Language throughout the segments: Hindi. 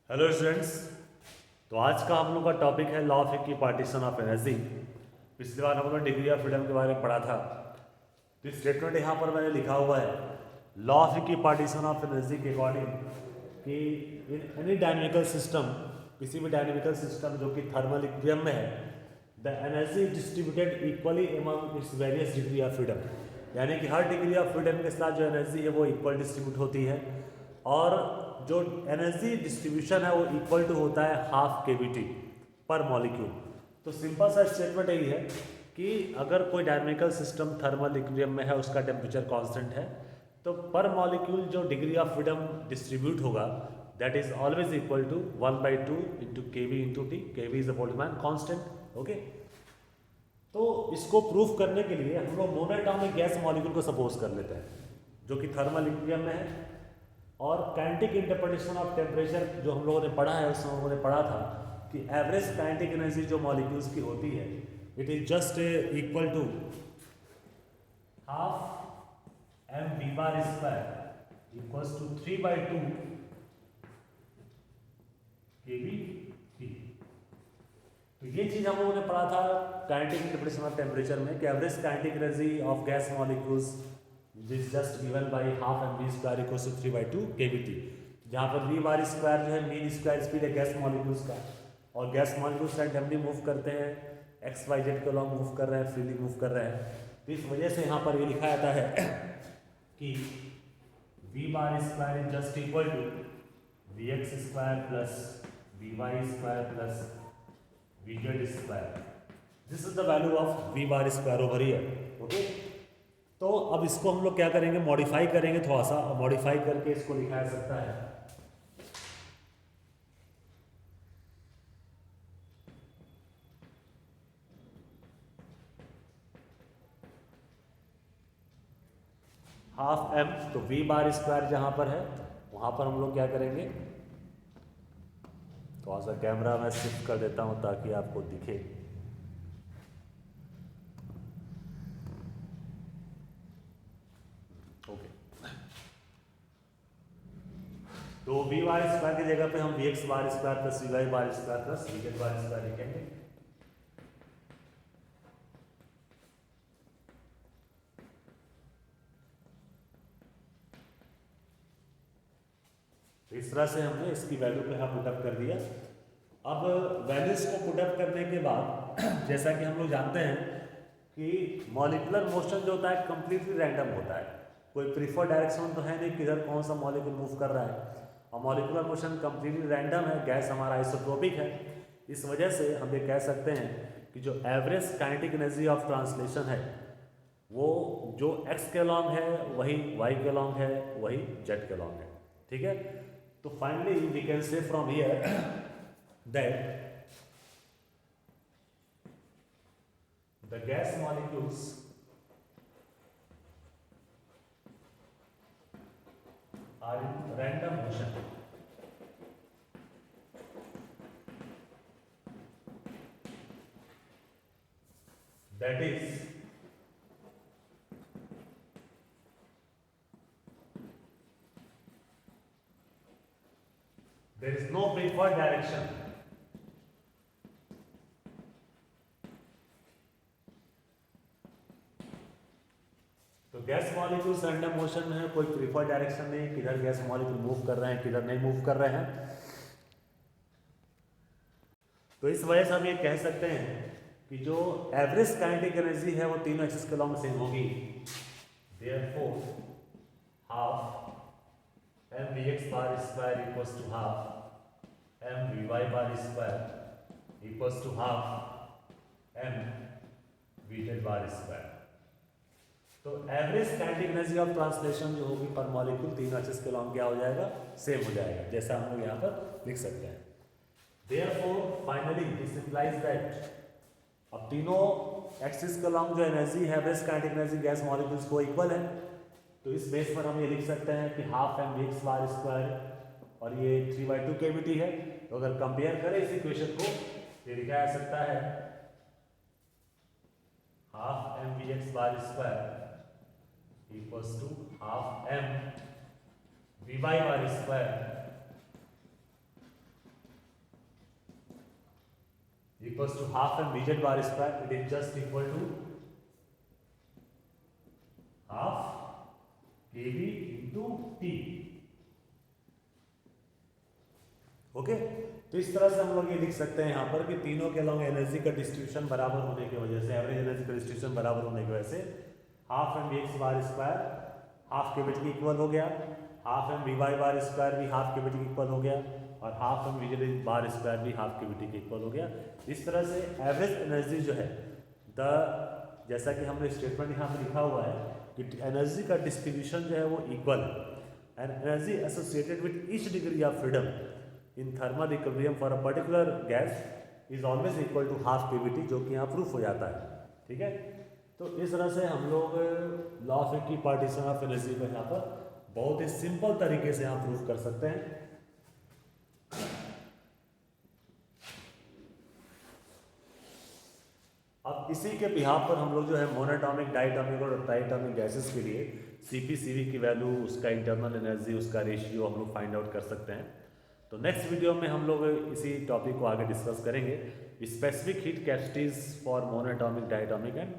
Hello students. तो आज का हम लोग का टॉपिक है law of equipartition of energy. पिछली बार हम लोग डिग्री ऑफ फ्रीडम के बारे में पढ़ा था। तो स्टेटमेंट यहाँ पर मैंने लिखा हुआ है law of equipartition of energy के अकॉर्डिंग कि इन एनी डायनेमिकल सिस्टम, किसी भी डायनेमिकल सिस्टम जो कि थर्मल इक्विलिब्रियम में है, the energy distributed equally among its various degree of freedom, यानी कि हर डिग्री ऑफ फ्रीडम के साथ जो एनर्जी है वो इक्वल डिस्ट्रीब्यूट होती है और जो एनर्जी डिस्ट्रीब्यूशन है वो इक्वल टू होता है हाफ केवीटी पर मॉलिक्यूल। तो सिंपल सा स्टेटमेंट यही है कि अगर कोई डायनेमिकल सिस्टम थर्मल इक्विलिब्रियम में है, उसका टेम्परेचर कांस्टेंट है, तो पर मॉलिक्यूल जो डिग्री ऑफ फ्रीडम डिस्ट्रीब्यूट होगा that is always equal to 1/2 into k v into t. K v is a Boltzmann constant. Okay, तो इसको प्रूफ करने के लिए हम लोग मोनोएटॉमिक गैस मॉलिक्यूल को सपोज कर लेते हैं जो कि थर्मल इक्विलिब्रियम में है। और काइनेटिक इंटरप्रिटेशन ऑफ टेम्परेचर जो हम लोगों ने पढ़ा है, उसमें हम लोगों ने पढ़ा था कि एवरेज काइनेटिक एनर्जी जो मॉलिक्यूल्स की होती है it is just equal to half M v bar square equals to 3/2 k we T. तो ये चीज हम लोगों ने पढ़ा था काइनेटिक इंटरप्रिटेशन ऑफ टेम्परेचर में कि average kinetic energy of gas molecules this just given by half M v square equals to 3/2 k v t, जहाँ पर वी बार स्क्वायर जो है मीन स्क्वायर स्पीड है गैस मॉलिक्यूल्स का, और गैस मॉलिक्यूल्स रैंडमली मूव करते हैं, एक्स वाई जेड के अलॉन्ग मूव कर रहे हैं, फ्रीली मूव कर रहे हैं। तो इस वजह से यहाँ पर ये लिखा जाता है कि v bar square is just equal to v x square plus v y square plus v z square. This is the value of v bar square over here. Okay, तो अब इसको हम लोग क्या करेंगे, मॉडिफाई करेंगे थोड़ा सा, और मॉडिफाई करके इसको लिखा जा सकता है हाफ एम। तो वी बार स्क्वायर जहां पर है वहां पर हम लोग क्या करेंगे, थोड़ा सा कैमरा मैं शिफ्ट कर देता हूं ताकि आपको दिखे। ओके, तो वी बार स्क्वायर की जगह पे हम v x bar square plus v Y bar square plus v Z bar square लिखेंगे। तो इस तरह से हमने इसकी वैल्यू को यहाँ पुटअप कर दिया। अब वैल्यूज को पुटअप करने के बाद जैसा कि हम लोग जानते हैं कि मॉलिकुलर मोशन जो होता है कंप्लीटली रैंडम होता है, कोई प्रीफर डायरेक्शन तो है नहीं किधर कौन सा मॉलिक्यूल मूव कर रहा है, और मॉलिकुलर मोशन कंप्लीटली रैंडम है, गैस हमारा आइसोट्रोपिक है। इस वजह से हम ये कह सकते हैं कि जो average kinetic energy of translation है वो जो एक्स के अलॉन्ग है वही वाई के अलॉन्ग है वही जेड के अलॉन्ग है। ठीक है, तो finally we can say from here that the gas molecules are in random motion, that is there is no preferred direction. तो गैस मॉलिक्यूल्स रैंडम मोशन में है, कोई प्रीफर्ड डायरेक्शन नहीं, किधर गैस मॉलिक्यूल मूव कर रहे हैं किधर नहीं मूव कर रहे हैं। तो इस वजह से हम ये कह सकते हैं कि जो एवरेज काइनेटिक एनर्जी है वो तीनों एक्सिस के अलॉन्ग सेम होगी। Therefore half M we x bar square equals to half M we Y bar square equals to half M V Z bar square. तो average kinetic energy of translation जो होगी पर मॉलिक्यूल तीनों एक्सिस के अलॉन्ग क्या हो जाएगा, सेम हो जाएगा, जैसा हम लोग यहाँ पर लिख सकते हैं। Therefore, finally, this implies that अब तीनों एक्सिस के अलॉन्ग जो एनर्जी है average kinetic energy gas molecules को इक्वल है। तो इस बेस पर हम ये लिख सकते हैं कि half M we x bar square और ये 3/2 केवीटी है। तो अगर कंपेयर करें इस इक्वेशन को ये लिखा जा सकता है half M we x bar square equals to half M we Y bar square equals to half M V Z bar square, it is just equal to half k v into t. Okay, तो इस तरह से हम लोग ये लिख सकते हैं यहाँ पर कि तीनों के अलॉन्ग एनर्जी का डिस्ट्रीब्यूशन बराबर होने की वजह से, एवरेज एनर्जी का डिस्ट्रीब्यूशन बराबर होने की वजह से half M we x bar square half k bit की इक्वल हो गया, half M we Y bar square भी हाफ के बिट की इक्वल हो गया, और half M V Z bar square भी हाफ के बिट की इक्वल हो गया। इस तरह से एवरेज एनर्जी जो है जैसा कि हमने स्टेटमेंट यहाँ पे लिखा हुआ है कि एनर्जी का डिस्ट्रीब्यूशन जो है वो इक्वल है, and energy associated with each degree of freedom in thermal equilibrium for a particular gas is always equal to half k v t, जो कि यहाँ प्रूफ हो जाता है। ठीक है, तो इस तरह से हम लोग law of equipartition of energy को यहाँ पर बहुत ही सिंपल तरीके से यहाँ प्रूफ कर सकते हैं। अब इसी के बिहाफ पर हम लोग जो है मोनोटॉमिक, डायटॉमिक और ट्राइटॉमिक गैसेस के लिए सीपी सीवी की वैल्यू, उसका इंटरनल एनर्जी, उसका रेशियो हम लोग फाइंड आउट कर सकते हैं। तो नेक्स्ट वीडियो में हम लोग इसी टॉपिक को आगे डिस्कस करेंगे, specific heat capacities for monoatomic, diatomic and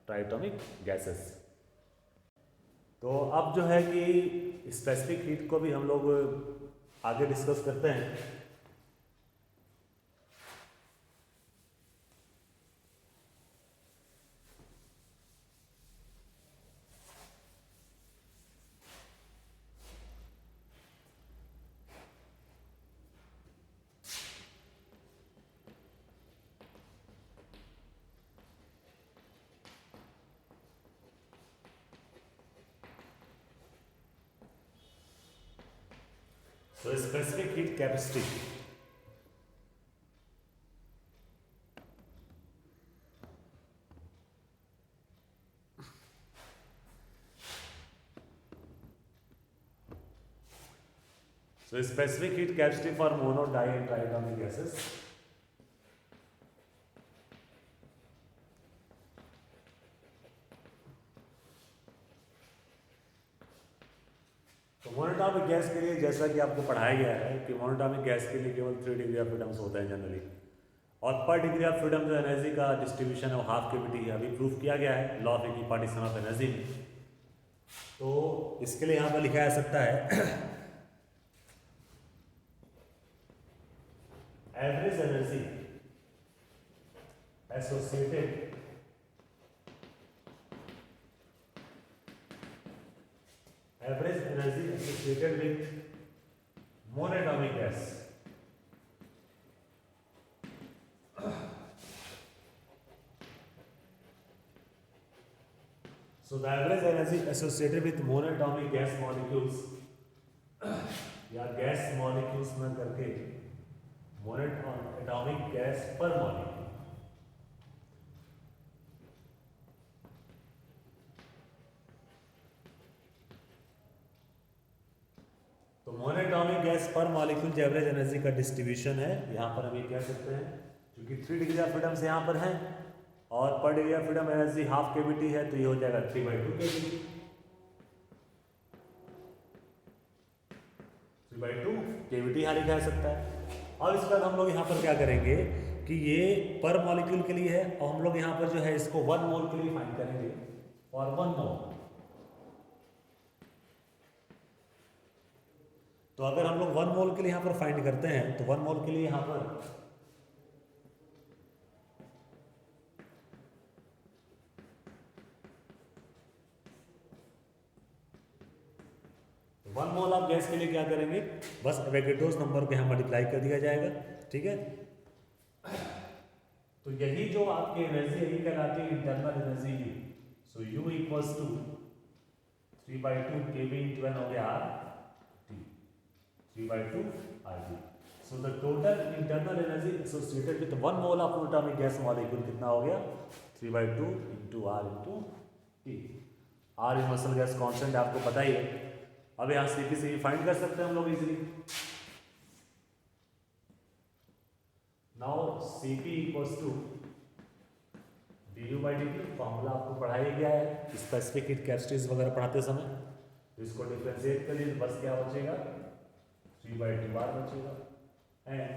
triatomic gases. तो अब जो है कि स्पेसिफिक हीट को भी हम लोग आगे डिस्कस करते हैं। So specific heat capacity. So specific heat capacity for mono, di and triatomic gases. तो मोनोटॉमिक गैस के लिए जैसा कि आपको पढ़ाया गया है कि मोनोटॉमिक गैस के लिए केवल 3 डिग्री ऑफ फ्रीडम्स होते हैं जनरली, और पर डिग्री ऑफ फ्रीडम जो एनर्जी का डिस्ट्रीब्यूशन है वो हाफ केवीटी है, अभी प्रूफ किया गया है law of equipartition of energy में। तो इसके लिए यहाँ पर लिखा जा सकता है average energy associated with monatomic gas. So the average energy associated with monatomic gas molecules या गैस मॉलिक्यूल्स में करके मोनोटॉमिक गैस पर मॉलिक्यूल, तो मोनोटॉमिक गैस पर मॉलिक्यूल जो एवरेज एनर्जी का डिस्ट्रीब्यूशन है यहाँ पर हम ये कह सकते हैं, क्योंकि 3 डिग्री ऑफ फ्रीडम से यहाँ पर है और पर degree of freedom energy half KVT है, तो ये हो जाएगा 3/2 केवीटी, 3/2 केवीटी यहाँ लिखा जा सकता है। और इसके बाद हम लोग यहाँ पर क्या करेंगे कि ये पर मॉलिक्यूल के लिए है, और हम लोग यहाँ पर जो है इसको 1 मोल के लिए फाइंड करेंगे, और 1 मोल। तो अगर हम लोग 1 मोल के लिए यहाँ पर फाइंड करते हैं, तो 1 मोल के लिए यहाँ पर वन मोल ऑफ गैस के लिए क्या करेंगे, बस एवोगैड्रोस नंबर को यहाँ मल्टीप्लाई कर दिया जाएगा। ठीक है, तो यही जो आपकी एनर्जी यही कहलाती है internal energy u. So u equals to 3/2 k v into n हो गया r t, 3/2 r t. So the total internal energy associated with 1 mole of monoatomic gas molecule कितना हो गया, 3/2 into r into t. R universal gas constant आपको पता ही है। अब यहाँ सीपी से फाइंड कर सकते हैं हम लोग इजीली। Now c p equals to du/dt, formula आपको पढ़ाया गया है स्पेसिफिक हीट कैपेसिटीज वगैरह पढ़ाते समय, तो इसको डिफरेंशिएट करिए तो बस क्या बचेगा, 3/2 बार बचेगा, एंड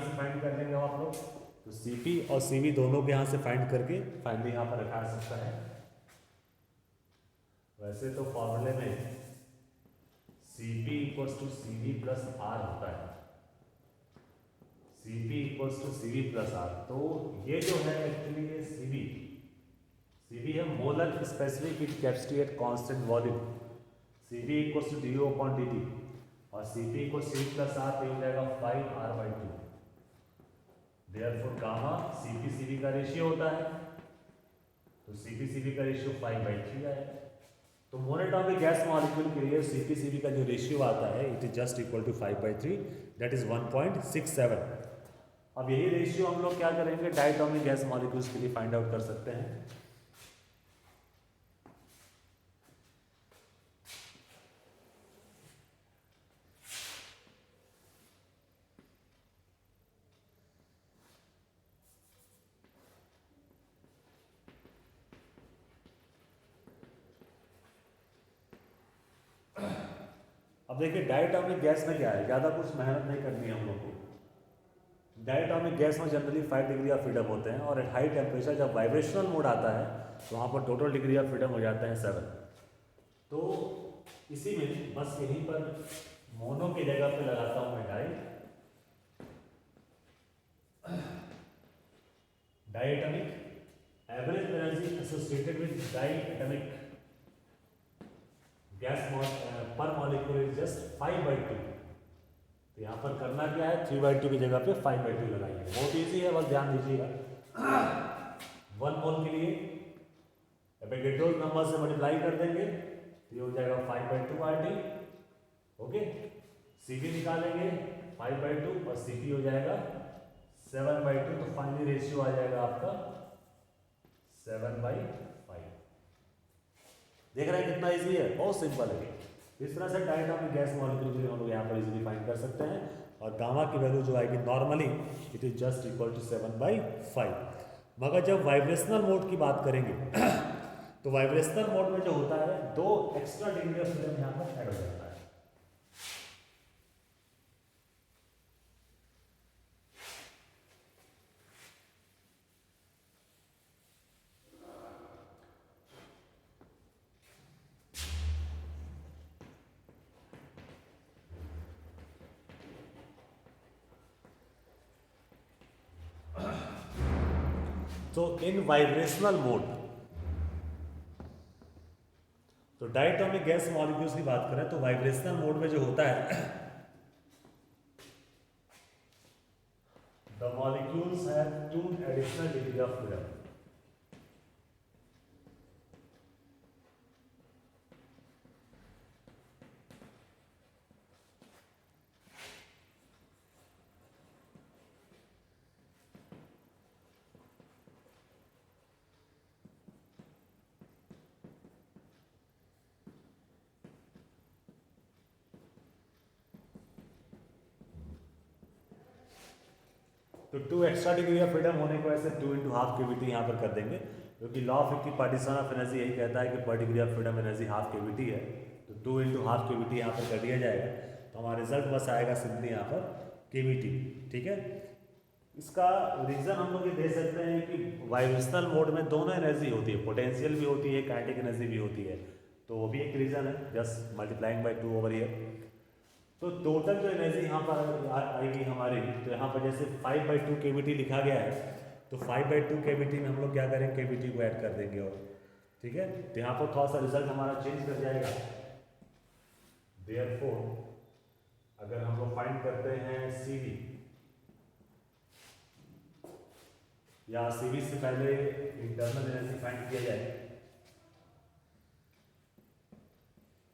यहाँ से फाइंड कर लेंगे आप लोग, तो Cp और Cv दोनों के यहाँ से फाइंड करके फाइनली यहाँ पर रखा जा सकता है। वैसे तो फॉर्मूले में Cp equals to Cv plus R होता है, Cp equals to Cv plus R। तो ये जो है एक्चुअली ये Cv है molar specific heat capacity at constant volume, Cv equals to du upon dt, और Cp equals Cv plus R तो हो जाएगा 5R/2। Therefore gamma Cp Cv का रेशियो होता है, तो Cp Cv का रेशियो 5/3 आएगा। तो मोनोटॉमिक गैस मॉलिक्यूल के लिए Cp Cv का जो रेशियो आता है it is just equal to 5/3, that is 1.67। अब यही रेशियो हम लोग क्या करेंगे डायटोमिक गैस मॉलिक्यूल्स के लिए फाइंड आउट कर सकते हैं। अब देखिए डायटोमिक गैस में क्या है, ज़्यादा कुछ मेहनत नहीं करनी है हम लोग को। डायटोमिक गैस में जनरली 5 डिग्री ऑफ फ्रीडम होते हैं, और एट हाई टेम्परेचर जब वाइब्रेशनल मोड आता है तो वहाँ पर टोटल डिग्री ऑफ फ्रीडम हो जाते हैं 7। तो इसी में बस यहीं पर मोनो की जगह पे लगाता हूँ मैं diatomic average energy associated with diatomic gas पर मॉलिक्यूल इज जस्ट 5/2। तो यहाँ पर करना क्या है, 3/2 की जगह पे 5/2 लगाइए, बहुत इजी है, बस ध्यान दीजिएगा। 1 मोल के लिए एवोगैड्रो नंबर से मल्टीप्लाई कर देंगे तो ये हो जाएगा 5/2 RT। ओके, Cv निकालेंगे 5/2 और Cp हो जाएगा 7/2, तो फाइनली रेशियो आ जाएगा आपका 7/5। देख रहे हैं कितना इजी है, बहुत सिंपल है। इस तरह से डायटोमिक गैस मॉलिक्यूल भी हम लोग यहाँ पर इजीली फाइंड कर सकते हैं, और गामा की वैल्यू जो आएगी normally it is just equal to 7/5। मगर जब वाइब्रेशनल मोड की बात करेंगे तो वाइब्रेशनल मोड में जो होता है 2 एक्स्ट्रा डिग्री ऑफ फ्रीडम यहाँ पर ऐड हो जाता है। तो इन वाइब्रेशनल मोड, तो डायटोमिक गैस मॉलिक्यूल्स की बात करें तो वाइब्रेशनल मोड में जो होता है the molecules have 2 additional degree of freedom. तो 2 एक्स्ट्रा डिग्री ऑफ फ्रीडम होने को ऐसे 2 × हाफ केवीटी यहाँ पर कर देंगे, क्योंकि law of equipartition of energy यही कहता है कि पर degree of freedom energy half KVT है। तो 2 × हाफ केवीटी यहाँ पर कर दिया जाएगा, तो हमारा रिजल्ट बस आएगा सिंपली यहाँ पर केवीटी। ठीक है, इसका रीज़न हम लोग ये दे सकते हैं कि वाइब्रेशनल मोड में दोनों एनर्जी होती है, पोटेंशियल भी होती है, काइनेटिक एनर्जी भी होती है, तो वो भी एक रीज़न है, just multiplying by 2 over year. तो टोटल जो एनर्जी यहाँ पर आएगी हमारी, तो यहाँ पर जैसे 5/2 केवीटी लिखा गया है, तो 5/2 केवीटी में हम लोग क्या करें, केवीटी को ऐड कर देंगे। और ठीक है, तो यहाँ पर थोड़ा सा रिजल्ट हमारा चेंज कर जाएगा। देयरफॉर अगर हम लोग फाइंड करते हैं Cv, या Cv से पहले इंटरनल एनर्जी फाइंड किया जाए,